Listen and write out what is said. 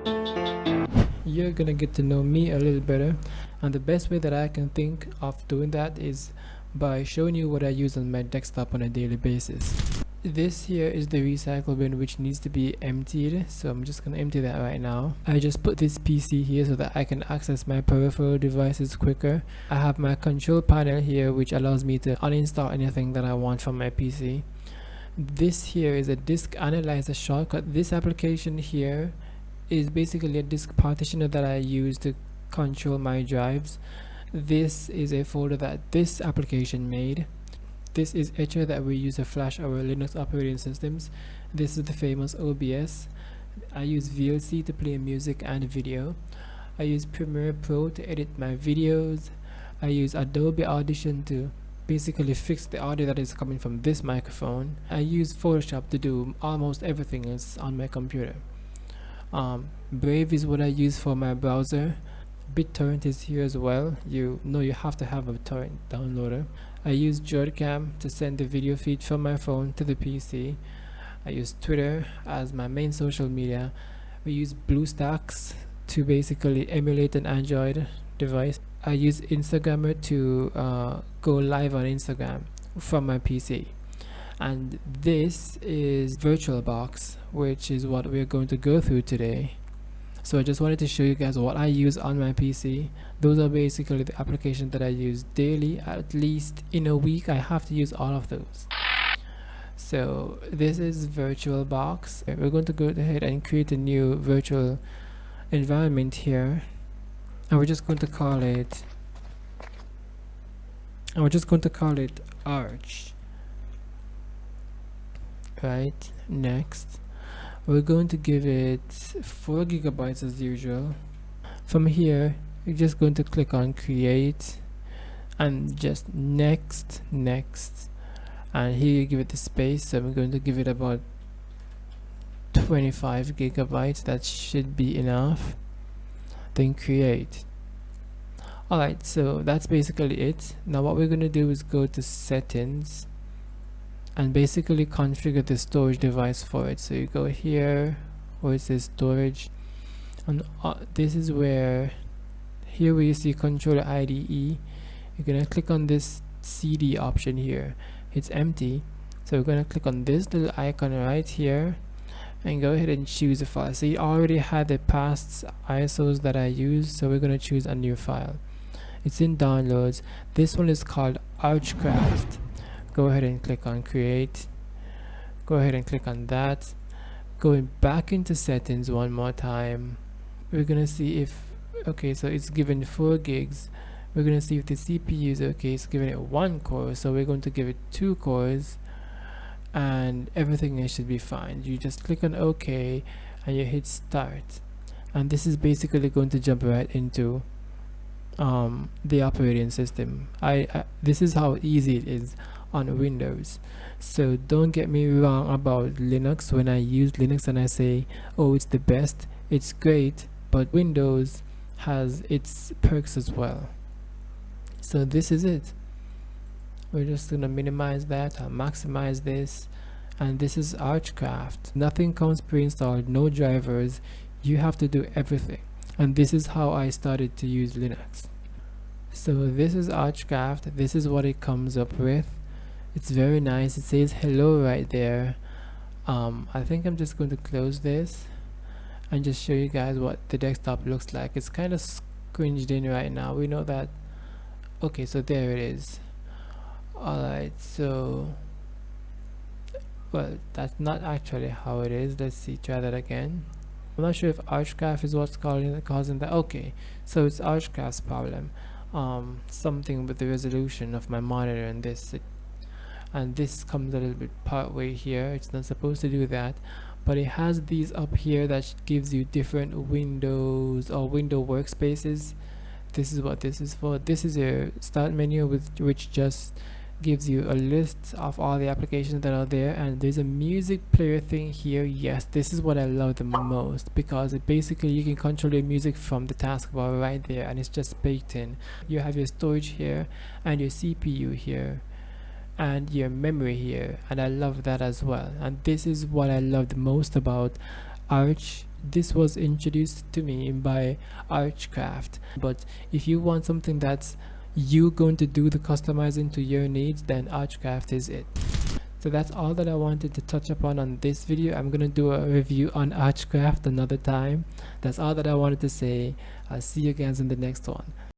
You're gonna get to know me a little better, and the best way that I can think of doing that is by showing you what I use on my desktop on a daily basis. This here is the recycle bin which needs to be emptied, so I'm just gonna empty that right now. I just put this PC here so that I can access my peripheral devices quicker. I have my control panel here which allows me to uninstall anything that I want from my PC. This here is a disk analyzer shortcut. This application here is basically a disk partitioner that I use to control my drives. This is a folder that this application made. This is Etcher that we use to flash our Linux operating systems. This is the famous OBS. I use VLC to play music and video. I use Premiere Pro to edit my videos. I use Adobe Audition to basically fix the audio that is coming from this microphone. I use Photoshop to do almost everything else on my computer. Brave is what I use for my browser. BitTorrent is here as well. You know you have to have a torrent downloader. I use JordCam to send the video feed from my phone to the PC. I use Twitter as my main social media. We use BlueStacks to basically emulate an Android device. I use Instagrammer to go live on Instagram from my PC. And this is VirtualBox, which is what we're going to go through today. So I just wanted to show you guys what I use on my PC. Those are basically the applications that I use daily. At least in a week I have to use all of those. So this is VirtualBox. We're going to go ahead and create a new virtual environment here, and we're just going to call it Arch. Right, next we're going to give it 4 gigabytes as usual. From here you're just going to click on create and just next, and here you give it the space. So I'm going to give it about 25 gigabytes. That should be enough. Then create. Alright, so that's basically it. Now what we're going to do is go to settings and basically configure the storage device for it. So you go here where it says storage, and this is where you see controller IDE. You're gonna click on this CD option here. It's empty, so we're gonna click on this little icon right here and go ahead and choose a file. So you already had the past ISOs that I used, so we're gonna choose a new file. It's in downloads. This one is called Archcraft. Go ahead and click on create. Go ahead and click on that. Going back into settings one more time, we're gonna see if okay, so it's given 4 gigs. We're gonna see if the CPU is okay. It's giving it 1 core, so we're going to give it 2 cores, and everything else should be fine. You just click on OK and you hit start, and this is basically going to jump right into the operating system. This is how easy it is on Windows. So don't get me wrong about Linux. When I use Linux and I say, oh, it's the best, it's great, but Windows has its perks as well. So this is it. We're just gonna minimize that and maximize this, and this is Archcraft. Nothing comes pre-installed, no drivers, you have to do everything, and this is how I started to use Linux. So this is Archcraft. This is what it comes up with. It's very nice. It says hello right there. I think I'm just going to close this and just show you guys what the desktop looks like. It's kind of scringed in right now. We know that. Okay, so there it is. Alright, so well, that's not actually how it is. Let's see, try that again. I'm not sure if Archcraft is what's causing that. Okay, so it's Archcraft's problem. Something with the resolution of my monitor and this, and this comes a little bit part way here. It's not supposed to do that, but it has these up here that gives you different windows or window workspaces. This is what this is for. This is a start menu which just gives you a list of all the applications that are there, and there's a music player thing here. Yes, this is what I love the most, because it basically you can control your music from the taskbar right there, and it's just baked in. You have your storage here and your CPU here and your memory here, and I love that as well. And this is what I love the most about Arch this was introduced to me by Archcraft. But if you want something that's you going to do the customizing to your needs, then Archcraft is it. So that's all that I wanted to touch upon on this video. I'm gonna do a review on Archcraft another time. That's all that I wanted to say. I'll see you guys in the next one.